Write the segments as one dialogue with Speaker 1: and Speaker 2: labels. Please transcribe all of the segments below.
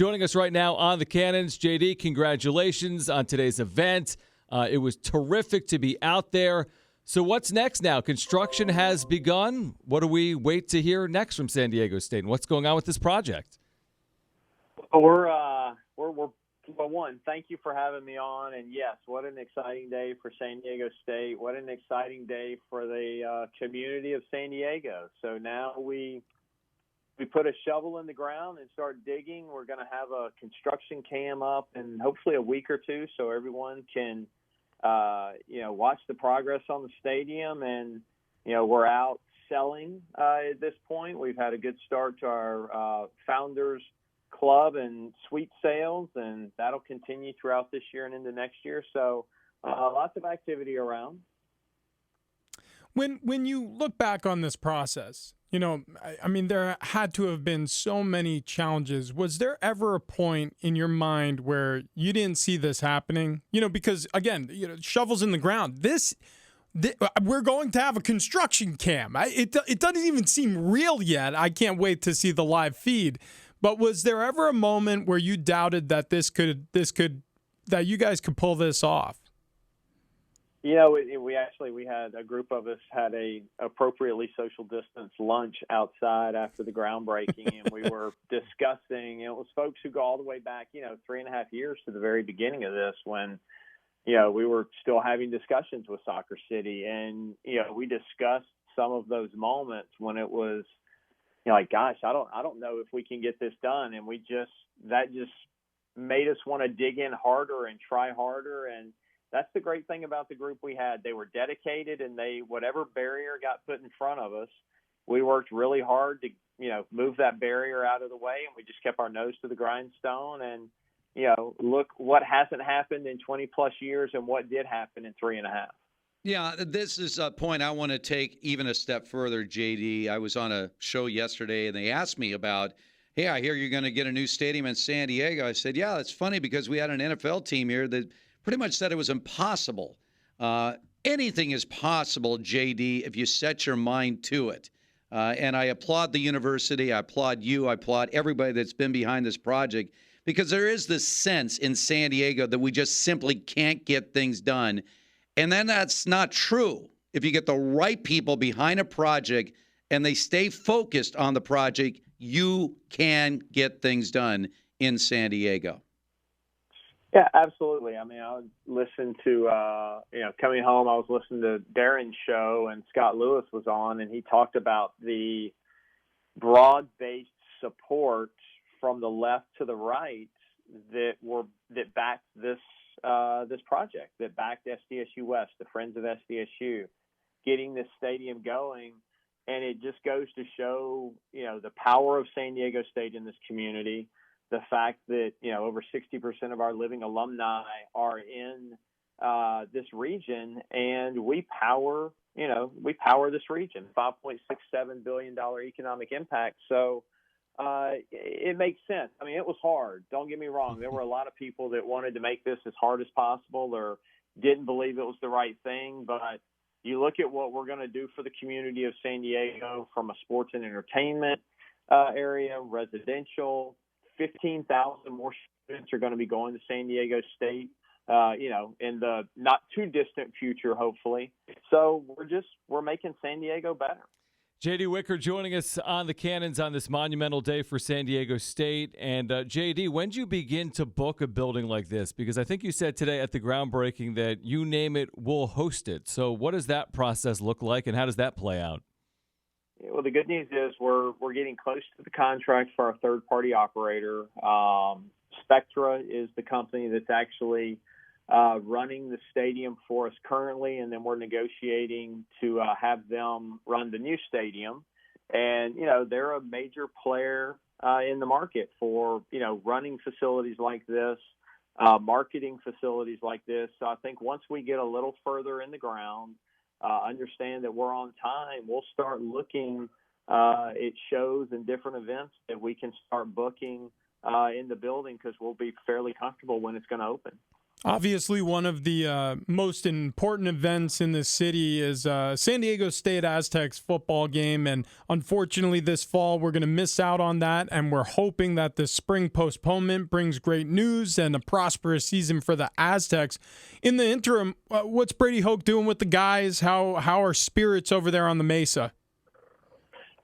Speaker 1: Joining us right now on the Cannons, JD, congratulations on today's event. It was terrific to be out there. So what's next now? Construction has begun. What do we wait to hear next from San Diego State? And what's going on with this project?
Speaker 2: We're well, one, thank you for having me on. And yes, what an exciting day for San Diego State. What an exciting day for the community of San Diego. So now we put a shovel in the ground and start digging. We're going to have a construction cam up in hopefully a week or two so everyone can, watch the progress on the stadium. And, we're out selling at this point. We've had a good start to our Founders Club and suite sales, and that'll continue throughout this year and into next year. So lots of activity around.
Speaker 3: When you look back on this process, I mean, there had to have been so many challenges. Was there ever a point in your mind where you didn't see this happening? Because again, shovels in the ground. We're going to have a construction cam. It doesn't even seem real yet. I can't wait to see the live feed. But was there ever a moment where you doubted that that you guys could pull this off?
Speaker 2: We had a group of us had a appropriately social distance lunch outside after the groundbreaking, and we were discussing. It was folks who go all the way back, 3.5 years to the very beginning of this, when we were still having discussions with Soccer City, and we discussed some of those moments when it was. Gosh, I don't know if we can get this done. And that just made us want to dig in harder and try harder. And that's the great thing about the group we had. They were dedicated, and whatever barrier got put in front of us, we worked really hard to, move that barrier out of the way. And we just kept our nose to the grindstone. And, look what hasn't happened in 20 plus years and what did happen in 3.5.
Speaker 4: Yeah, this is a point I want to take even a step further, JD. I was on a show yesterday, and they asked me about, hey, I hear you're going to get a new stadium in San Diego. I said, yeah, it's funny because we had an NFL team here that pretty much said it was impossible. Anything is possible, JD, if you set your mind to it. And I applaud the university. I applaud you. I applaud everybody that's been behind this project, because there is this sense in San Diego that we just simply can't get things done. And then that's not true. If you get the right people behind a project and they stay focused on the project, you can get things done in San Diego.
Speaker 2: Yeah, absolutely. I mean, I would listen to, coming home, I was listening to Darren's show, and Scott Lewis was on, and he talked about the broad-based support from the left to the right that backed this project, that backed SDSU West, the Friends of SDSU, getting this stadium going. And it just goes to show, the power of San Diego State in this community, the fact that, over 60% of our living alumni are in this region, and we power this region, $5.67 billion economic impact. So it makes sense. I mean, it was hard. Don't get me wrong. There were a lot of people that wanted to make this as hard as possible or didn't believe it was the right thing. But you look at what we're going to do for the community of San Diego from a sports and entertainment area, residential, 15,000 more students are going to be going to San Diego State, in the not too distant future, hopefully. So we're making San Diego better.
Speaker 1: JD Wicker joining us on the Cannons on this monumental day for San Diego State. And JD, when did you begin to book a building like this? Because I think you said today at the groundbreaking that you name it, we'll host it. So what does that process look like, and how does that play out?
Speaker 2: Yeah, well, the good news is we're getting close to the contract for our third-party operator. Xtra is the company that's actually running the stadium for us currently, and then we're negotiating to have them run the new stadium. And, they're a major player in the market for, running facilities like this, marketing facilities like this. So I think once we get a little further in the ground, understand that we're on time, we'll start looking at shows and different events that we can start booking in the building, because we'll be fairly comfortable when it's going to open.
Speaker 3: Obviously, one of the most important events in the city is San Diego State Aztecs football game. And unfortunately, this fall, we're going to miss out on that. And we're hoping that the spring postponement brings great news and a prosperous season for the Aztecs. In the interim, what's Brady Hoke doing with the guys? How are spirits over there on the Mesa?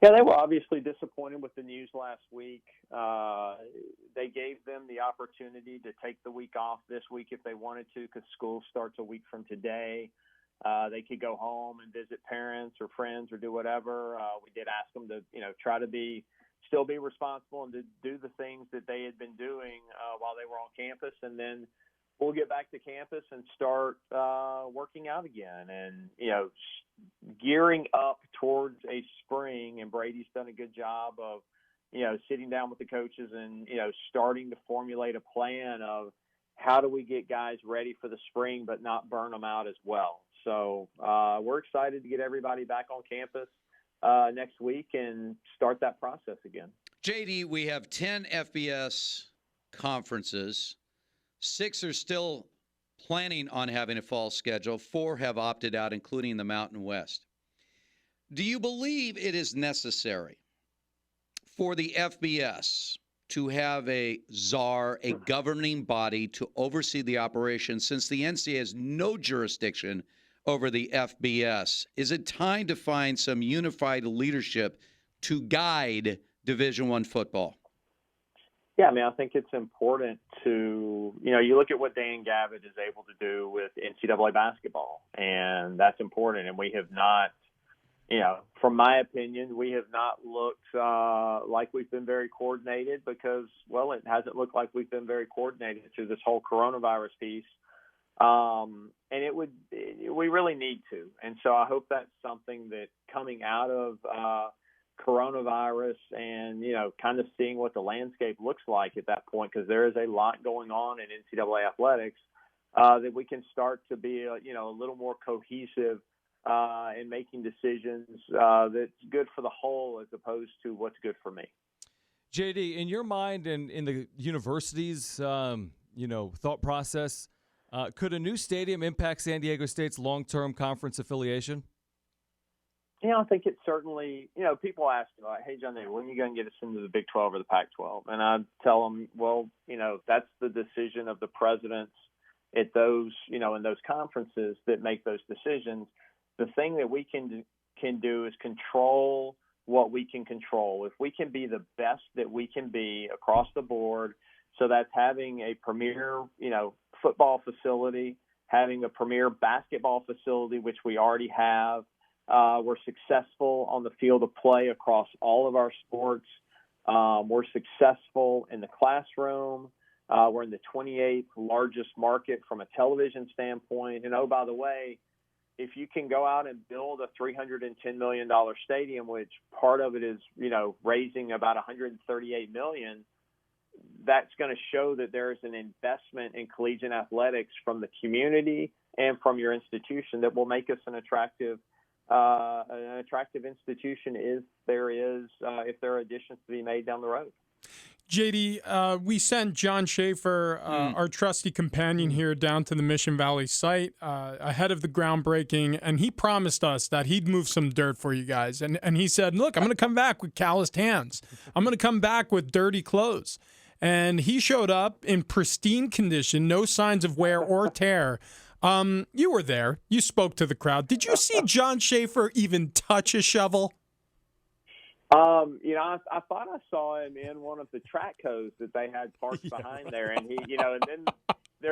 Speaker 2: Yeah, they were obviously disappointed with the news last week. They gave them the opportunity to take the week off this week if they wanted to, because school starts a week from today. They could go home and visit parents or friends or do whatever. We did ask them to, try to still be responsible and to do the things that they had been doing while they were on campus, and then we'll get back to campus and start working out again and, gearing up towards a spring. And Brady's done a good job of, sitting down with the coaches and, starting to formulate a plan of how do we get guys ready for the spring but not burn them out as well. So we're excited to get everybody back on campus next week and start that process again.
Speaker 4: JD, we have 10 FBS conferences. 6 are still planning on having a fall schedule. 4 have opted out, including the Mountain West. Do you believe it is necessary for the FBS to have a czar, a governing body, to oversee the operation, since the NCAA has no jurisdiction over the FBS? Is it time to find some unified leadership to guide Division I football?
Speaker 2: Yeah, I think it's important to, you look at what Dan Gavitt is able to do with NCAA basketball, and that's important. And we have not, from my opinion, we have not looked like we've been very coordinated because, well, it hasn't looked like we've been very coordinated through this whole coronavirus piece. And we really need to. And so I hope that's something that coming out of coronavirus and, kind of seeing what the landscape looks like at that point, because there is a lot going on in NCAA athletics, that we can start to be, a little more cohesive in making decisions that's good for the whole as opposed to what's good for me.
Speaker 1: JD, in your mind and in the university's, thought process, could a new stadium impact San Diego State's long-term conference affiliation?
Speaker 2: I think it certainly, people ask me, like, hey, John, when are you going to get us into the Big 12 or the Pac-12? And I tell them, well, that's the decision of the presidents at those, in those conferences that make those decisions. The thing that we can do is control what we can control. If we can be the best that we can be across the board, so that's having a premier, football facility, having a premier basketball facility, which we already have. We're successful on the field of play across all of our sports. We're successful in the classroom. We're in the 28th largest market from a television standpoint. And, oh, by the way, if you can go out and build a $310 million stadium, which part of it is, raising about $138 million, that's going to show that there's an investment in collegiate athletics from the community and from your institution that will make us an attractive institution if there are additions to be made down the road.
Speaker 3: JD, we sent John Schaefer, our trusty companion here, down to the Mission Valley site ahead of the groundbreaking, and he promised us that he'd move some dirt for you guys. And he said, look, I'm going to come back with calloused hands. I'm going to come back with dirty clothes. And he showed up in pristine condition, no signs of wear or tear. You were there. You spoke to the crowd. Did you see John Schaefer even touch a shovel?
Speaker 2: I thought I saw him in one of the track codes that they had parked behind there, and he, and then they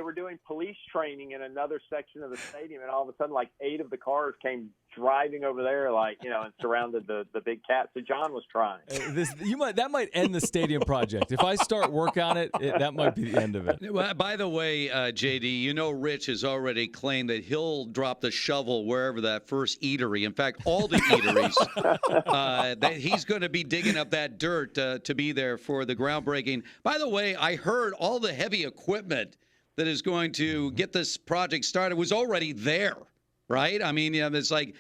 Speaker 2: were doing police training in another section of the stadium, and all of a sudden, like 8 of the cars came driving over there, and surrounded the big cat. So John was trying.
Speaker 1: That might end the stadium project. If I start work on it, that might be the end of it.
Speaker 4: Well, by the way, JD, Rich has already claimed that he'll drop the shovel wherever that first eatery. In fact, all the eateries, that he's going to be digging up that dirt to be there for the groundbreaking. By the way, I heard all the heavy equipment that is going to get this project started was already there. Right? It's like,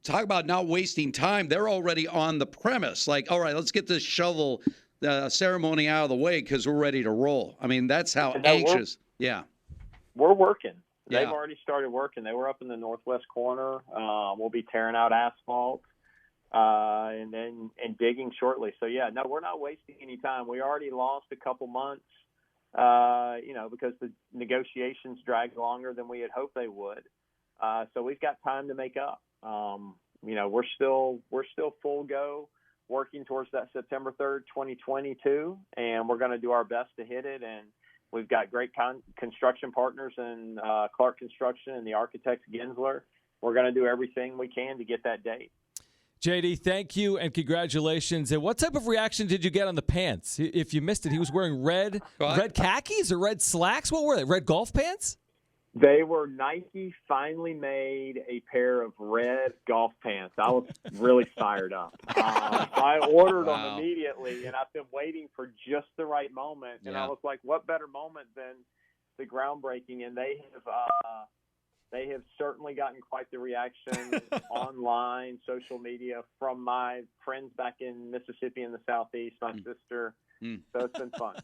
Speaker 4: talk about not wasting time. They're already on the premise. Like, all right, let's get this shovel the ceremony out of the way because we're ready to roll. I mean, that's how anxious. Yeah.
Speaker 2: We're working. They've
Speaker 4: Yeah.
Speaker 2: already started working. They were up in the northwest corner. We'll be tearing out asphalt and digging shortly. So, yeah, no, we're not wasting any time. We already lost a couple months, because the negotiations dragged longer than we had hoped they would. So we've got time to make up. We're still full go working towards that September 3rd, 2022, and we're going to do our best to hit it. And we've got great construction partners in Clark Construction and the architect Gensler. We're going to do everything we can to get that date.
Speaker 1: JD, thank you and congratulations. And what type of reaction did you get on the pants? If you missed it, he was wearing red khakis or red slacks. What were they? Red golf pants?
Speaker 2: They were Nike finally made a pair of red golf pants. I was really fired up. So I ordered them immediately, and I've been waiting for just the right moment. And I was like, what better moment than the groundbreaking? And they have certainly gotten quite the reaction online, social media, from my friends back in Mississippi in the Southeast, my sister. So it's been fun.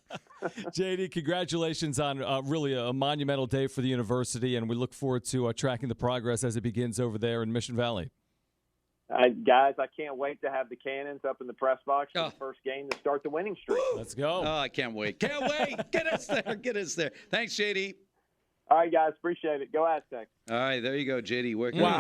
Speaker 1: JD, congratulations on really a monumental day for the university, and we look forward to tracking the progress as it begins over there in Mission Valley.
Speaker 2: Guys, I can't wait to have the Cannons up in the press box for the first game to start the winning streak.
Speaker 1: Let's go.
Speaker 4: Oh, I can't wait. Can't wait. Get us there. Get us there. Thanks, JD.
Speaker 2: All right, guys. Appreciate it. Go Aztecs.
Speaker 4: All right, there you go, JD Wicker.
Speaker 3: Wow.